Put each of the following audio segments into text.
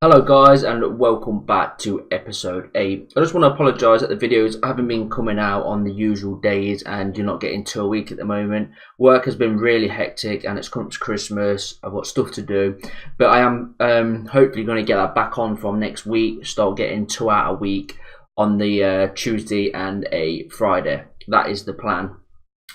Hello guys and welcome back to episode 8. I just want to apologise that the videos haven't been coming out on the usual days and you're not getting 2 a week at the moment. Work has been really hectic and it's come up to Christmas. I've got stuff to do, but I am hopefully going to get that back on from next week. Start getting 2 out a week on the Tuesday and a Friday. That is the plan.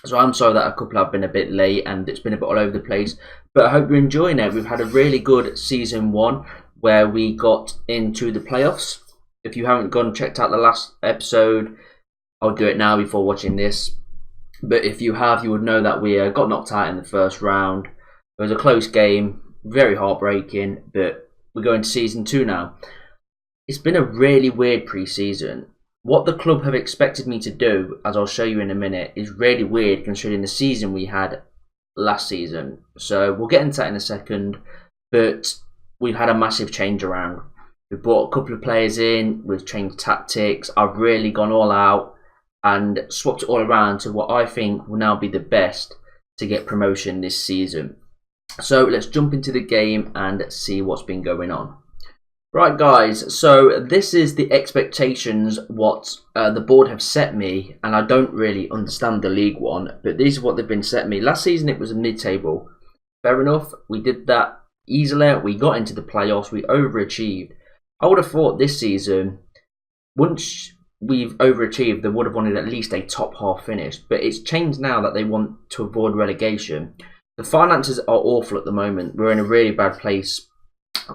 So I'm sorry that a couple have been a bit late and it's been a bit all over the place, but I hope you're enjoying it. We've had a really good season 1 where we got into the playoffs. If you haven't gone and checked out the last episode, I'll do it now before watching this. But if you have, you would know that we got knocked out in the first round. It was a close game, very heartbreaking, but we're going to season 2 now. It's been a really weird pre-season. What the club have expected me to do, as I'll show you in a minute, is really weird considering the season we had last season. So we'll get into that in a second, but we've had a massive change around. We've brought a couple of players in, we've changed tactics. I've really gone all out and swapped it all around to what I think will now be the best to get promotion this season. So let's jump into the game and see what's been going on. Right guys, so this is the expectations what the board have set me, and I don't really understand the League One, but these are what they've been set me. Last season it was a mid-table. Fair enough, we did that easily, we got into the playoffs, we overachieved. I would have thought this season, once we've overachieved, they would have wanted at least a top half finish, but it's changed now that they want to avoid relegation. The finances are awful at the moment, we're in a really bad place.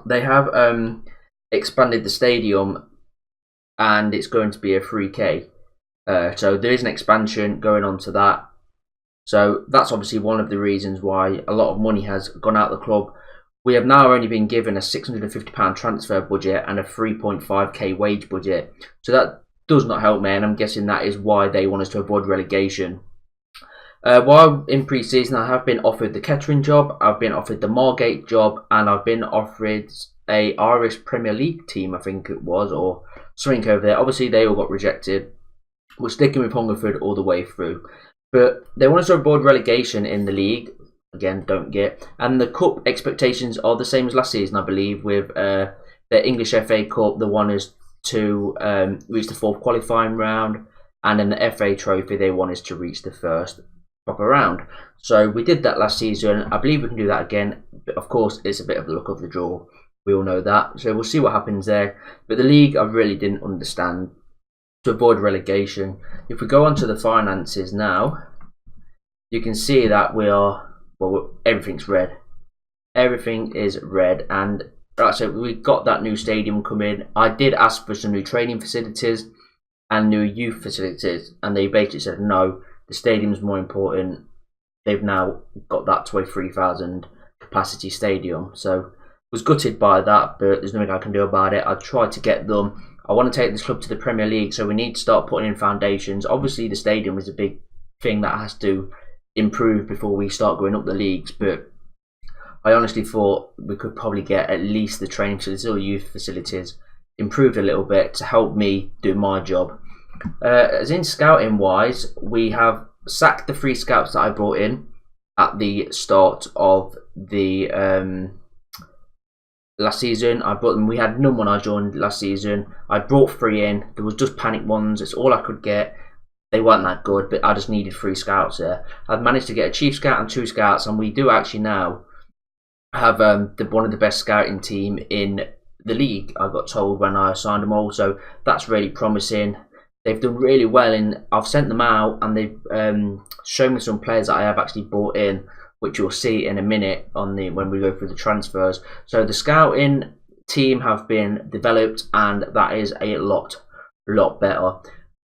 They have expanded the stadium and it's going to be a 3K. So there is an expansion going on to that. So that's obviously one of the reasons why a lot of money has gone out of the club. We have now only been given a £650 transfer budget and a 3.5k wage budget. So that does not help me, and I'm guessing that is why they want us to avoid relegation. While in pre-season, I have been offered the Kettering job, I've been offered the Margate job, and I've been offered a Irish Premier League team, I think it was, or something over there. Obviously, they all got rejected. We're sticking with Hungerford all the way through. But they want us to avoid relegation in the league. Again, don't get. And the cup expectations are the same as last season, I believe, with the English FA Cup. The one is to reach the 4th qualifying round, and then the FA Trophy, they want us to reach the 1st proper round. So we did that last season. I believe we can do that again. But of course, it's a bit of the luck of the draw. We all know that. So we'll see what happens there. But the league, I really didn't understand. To avoid relegation, if we go on to the finances now, you can see that we are, well, everything's red. Everything is red, and right, so we got that new stadium coming. I did ask for some new training facilities and new youth facilities, and they basically said no, the stadium's more important. They've now got that to a 3,000 capacity stadium, so was gutted by that, but there's nothing I can do about it. I tried to get them. I want to take this club to the Premier League, so we need to start putting in foundations. Obviously, the stadium is a big thing that has to improve before we start going up the leagues, but I honestly thought we could probably get at least the training facilities or youth facilities improved a little bit to help me do my job. As in scouting wise, we have sacked the 3 scouts that I brought in at the start of the last season. I brought them. We had none when I joined last season. I brought 3 in. There was just panic ones. It's all I could get. They weren't that good, but I just needed 3 scouts there. I've managed to get a chief scout and 2 scouts, and we do actually now have one of the best scouting team in the league, I got told when I signed them all. So that's really promising. They've done really well, and I've sent them out, and they've shown me some players that I have actually brought in, which you'll see in a minute on when we go through the transfers. So the scouting team have been developed, and that is a lot better.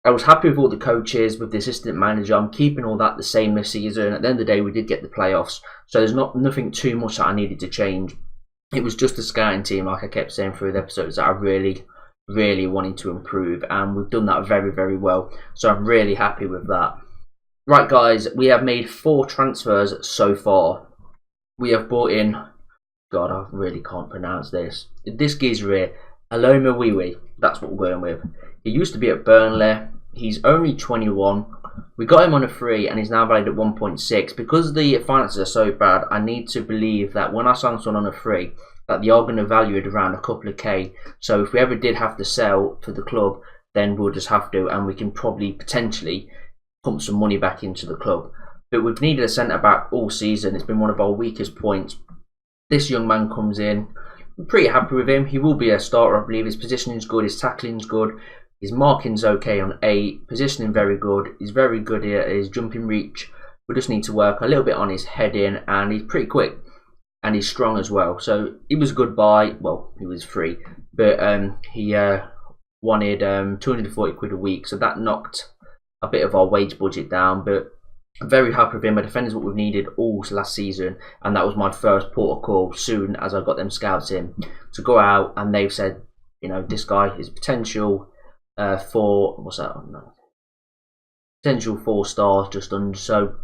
I was happy with all the coaches, with the assistant manager. I'm keeping all that the same this season. At the end of the day, we did get the playoffs, so there's nothing too much that I needed to change. It was just the scouting team, like I kept saying through the episodes, that I really wanted to improve, and we've done that very, very well. So I'm really happy with that. Right guys, we have made 4 transfers so far. We have brought in, God, I really can't pronounce this. This geezer here, Aloma Wiwi, that's what we're going with. He used to be at Burnley. He's only 21. We got him on a free, and he's now valued at 1.6. Because the finances are so bad, I need to believe that when I sign someone on a free, that they are going to value it around a couple of K. So if we ever did have to sell for the club, then we'll just have to, and we can probably potentially pump some money back into the club. But we've needed a centre-back all season. It's been one of our weakest points. This young man comes in. I'm pretty happy with him. He will be a starter, I believe. His positioning's good. His tackling's good. His marking's okay on 8. Positioning very good. He's very good here. His jumping reach. We just need to work a little bit on his heading, and he's pretty quick. And he's strong as well. So he was a good buy. Well, he was free. But he wanted 240 quid a week. So that knocked a bit of our wage budget down. But I'm very happy with him. A defender's what we've needed all last season, and that was my first port of call soon as I got them scouts in to go out, and they've said, you know, this guy is potential for, what's that? No. Potential 4 stars just under. So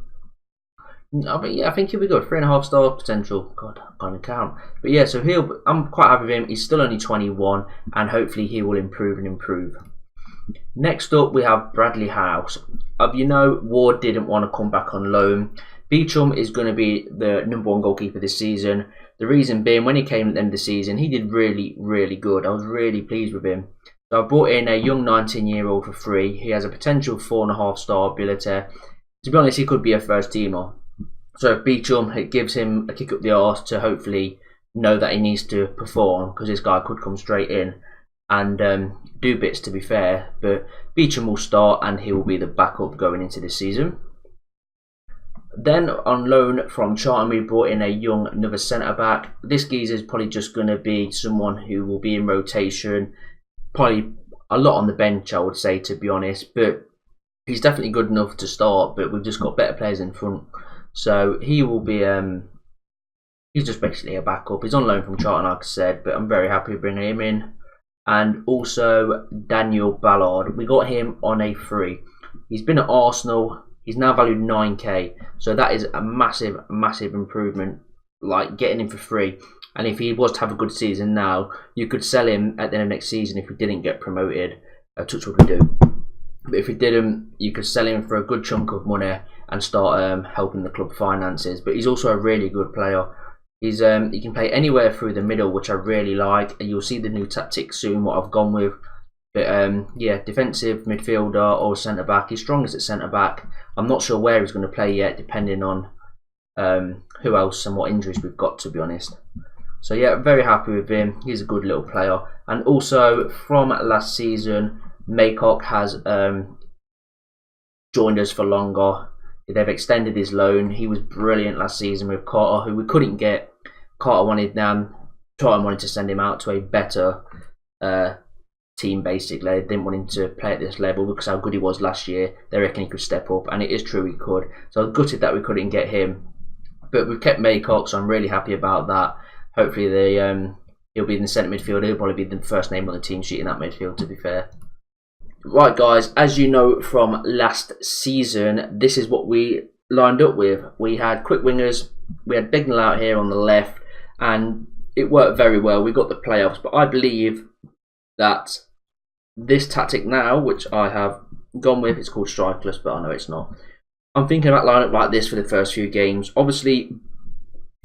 I think he'll be good. 3.5 star potential. God, I can't even count. But yeah, so I'm quite happy with him. He's still only 21, and hopefully he will improve and improve. Next up, we have Bradley House. You know, Ward didn't want to come back on loan. Beecham is going to be the #1 goalkeeper this season. The reason being, when he came at the end of the season, he did really, really good. I was really pleased with him. So I brought in a young 19-year-old for free. He has a potential 4.5 star ability. To be honest, he could be a first teamer. So Beecham, it gives him a kick up the arse to hopefully know that he needs to perform, because this guy could come straight in and do bits, to be fair. But Beecham will start, and he will be the backup going into this season. Then on loan from Charlton, we brought in another centre back. This geezer is probably just going to be someone who will be in rotation, probably a lot on the bench, I would say, to be honest. But he's definitely good enough to start, but we've just got better players in front. So he will be, he's just basically a backup. He's on loan from Charlton, like I said, but I'm very happy bringing him in. And also Daniel Ballard. We got him on a free. He's been at Arsenal. He's now valued 9k. So that is a massive, massive improvement. Like getting him for free. And if he was to have a good season now, you could sell him at the end of next season if we didn't get promoted. Touch wood we do. But if we didn't, you could sell him for a good chunk of money and start helping the club finances. But he's also a really good player. He's he can play anywhere through the middle, which I really like, and you'll see the new tactic soon, what I've gone with. But yeah, defensive midfielder or centre back. He's strongest at centre back. I'm not sure where he's going to play yet, depending on who else and what injuries we've got, to be honest. So yeah, I'm very happy with him. He's a good little player. And also from last season, Maycock has joined us for longer. They've extended his loan. He was brilliant last season with Carter, who we couldn't get. Carter wanted Charlton wanted to send him out to a better team, basically. They didn't want him to play at this level because how good he was last year. They reckon he could step up, and it is true he could. So I was gutted that we couldn't get him. But we've kept Maycock, so I'm really happy about that. Hopefully he'll be in the centre midfield. He'll probably be the first name on the team sheet in that midfield, to be fair. Right guys, as you know from last season, this is what we lined up with. We had quick wingers, we had Bignell out here on the left, and it worked very well. We got the playoffs, but I believe that this tactic now, which I have gone with, it's called strikerless, but I know it's not. I'm thinking about lining up like this for the first few games. Obviously,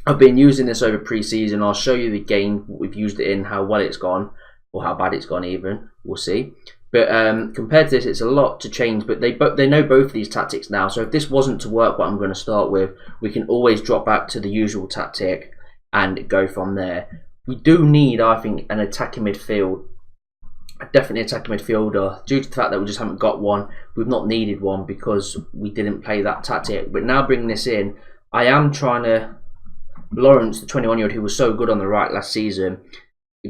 I've been using this over pre-season. I'll show you the game we've used it in, how well it's gone, or how bad it's gone even. We'll see. But compared to this, it's a lot to change. But they know both of these tactics now. So if this wasn't to work, what I'm going to start with, we can always drop back to the usual tactic and go from there. We do need, I think, an attacking midfield. Definitely attacking midfielder. Due to the fact that we just haven't got one, we've not needed one because we didn't play that tactic. But now bringing this in, I am trying to... Lawrence, the 21-year-old who was so good on the right last season,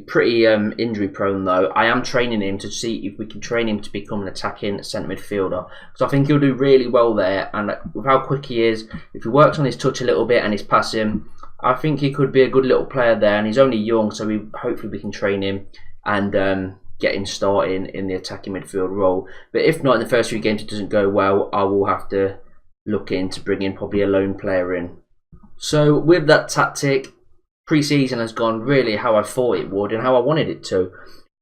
pretty injury prone though. I am training him to see if we can train him to become an attacking centre midfielder. So I think he'll do really well there, and with how quick he is, if he works on his touch a little bit and his passing, I think he could be a good little player there. And he's only young, so hopefully we can train him and get him starting in the attacking midfield role. But if not, in the first few games it doesn't go well, I will have to look into bringing probably a lone player in. So with that tactic, pre-season has gone really how I thought it would and how I wanted it to.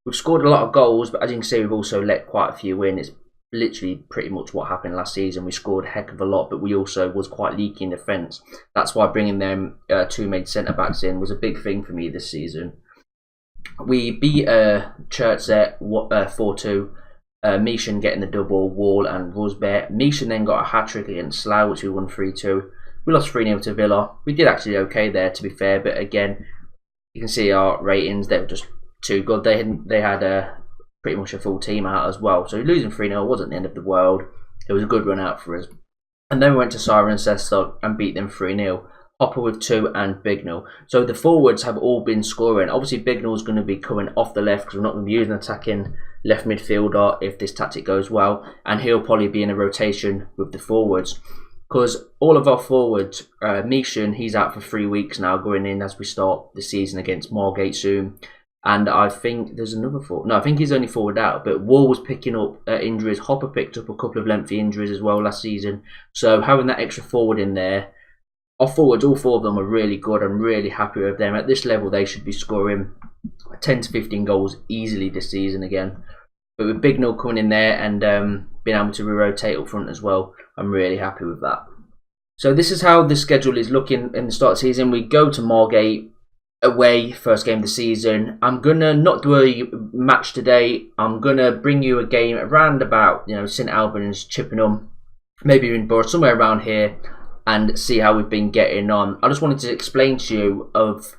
We've scored a lot of goals, but as you can see, we've also let quite a few in. It's literally pretty much what happened last season. We scored a heck of a lot, but we also was quite leaky in defence. That's why bringing them two main centre-backs in was a big thing for me this season. We beat Chertzet 4-2. Mishan getting the double, Wall and Rosberg. Mishan then got a hat-trick against Slough, which we won 3-2. We lost 3-0 to Villa. We did actually okay there, to be fair, but again, you can see our ratings, they were just too good. They had pretty much a full team out as well. So losing 3-0 wasn't the end of the world. It was a good run out for us. And then we went to Cirencester and beat them 3-0. Hopper with 2 and Bignell. So the forwards have all been scoring. Obviously Bignell is going to be coming off the left because we're not going to be using an attacking left midfielder if this tactic goes well. And he'll probably be in a rotation with the forwards. Because all of our forwards, Mishan, he's out for 3 weeks now, going in as we start the season against Margate soon. And I think there's another forward. No, I think he's only forward out. But Wall was picking up injuries. Hopper picked up a couple of lengthy injuries as well last season. So having that extra forward in there, our forwards, all 4 of them are really good. I'm really happy with them. At this level, they should be scoring 10 to 15 goals easily this season again. But with Bignell coming in there and being able to rotate up front as well, I'm really happy with that. So this is how the schedule is looking in the start of the season. We go to Margate away, first game of the season. I'm going to not do a match today. I'm going to bring you a game around about, St Albans, Chippenham, maybe in Borough, somewhere around here, and see how we've been getting on. I just wanted to explain to you of,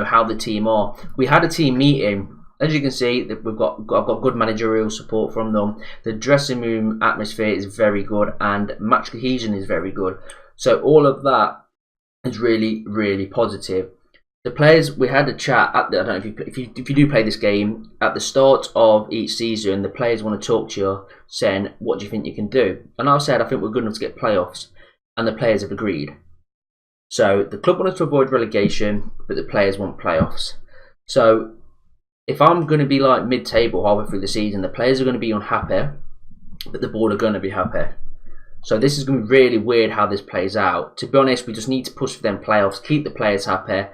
how the team are. We had a team meeting. As you can see, I've got good managerial support from them. The dressing room atmosphere is very good and match cohesion is very good. So all of that is really, really positive. The players, we had a chat at the, I don't know if you do play this game, at the start of each season, the players want to talk to you saying, what do you think you can do? And I said, I think we're good enough to get playoffs. And the players have agreed. So the club wanted to avoid relegation, but the players want playoffs. So if I'm going to be like mid-table halfway through the season, the players are going to be unhappy, but the board are going to be happy. So this is going to be really weird how this plays out. To be honest, we just need to push for them playoffs, keep the players happy,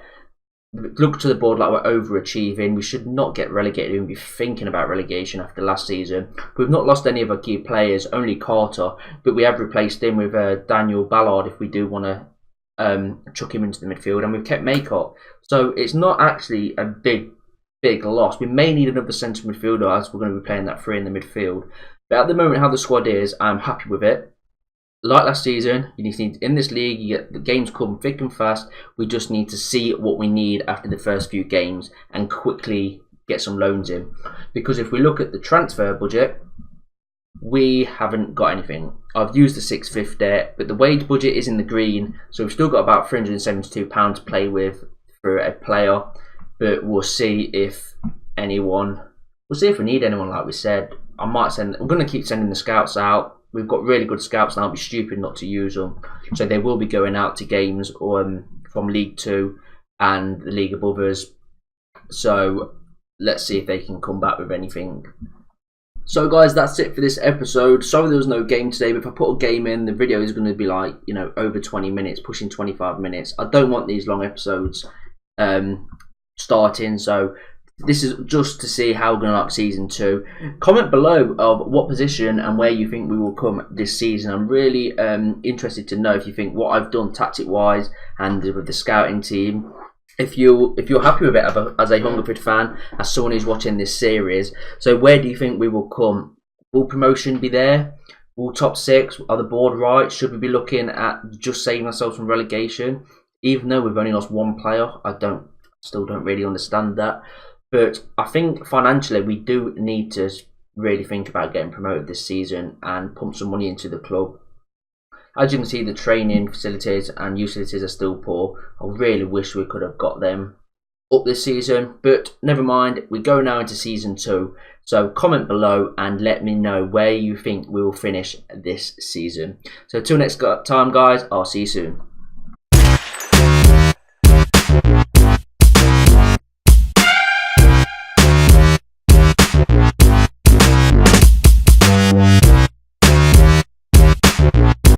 look to the board like we're overachieving. We should not get relegated and be thinking about relegation after last season. We've not lost any of our key players, only Carter, but we have replaced him with Daniel Ballard if we do want to chuck him into the midfield, and we've kept Maycott. So it's not actually a big loss. We may need another centre midfielder as we're going to be playing that 3 in the midfield. But at the moment, how the squad is, I'm happy with it. Like last season, you need in this league, you get the games come thick and fast. We just need to see what we need after the first few games and quickly get some loans in. Because if we look at the transfer budget, we haven't got anything. I've used the 650, but the wage budget is in the green, so we've still got about £372 to play with for a player. But we'll see if we need anyone, like we said. We're going to keep sending the scouts out. We've got really good scouts now. It'd be stupid not to use them. So they will be going out to games from League 2 and the League above us. So let's see if they can come back with anything. So guys, that's it for this episode. Sorry there was no game today, but if I put a game in, the video is going to be like, over 20 minutes, pushing 25 minutes. I don't want these long episodes starting, so this is just to see how we're going to like season 2. Comment below of what position and where you think we will come this season. I'm really interested to know if you think what I've done tactic wise and with the scouting team, if you're happy with it as a Hungerford fan, as someone who's watching this series. So where do you think we will come? Will promotion be there? Will top 6? Are the board right? Should we be looking at just saving ourselves from relegation? Even though we've only lost 1 player, I still don't really understand that. But I think financially we do need to really think about getting promoted this season and pump some money into the club. As you can see, the training facilities and utilities are still poor. I really wish we could have got them up this season, but never mind. We go now into season 2. So comment below and let me know where you think we will finish this season. So till next time guys, I'll see you soon.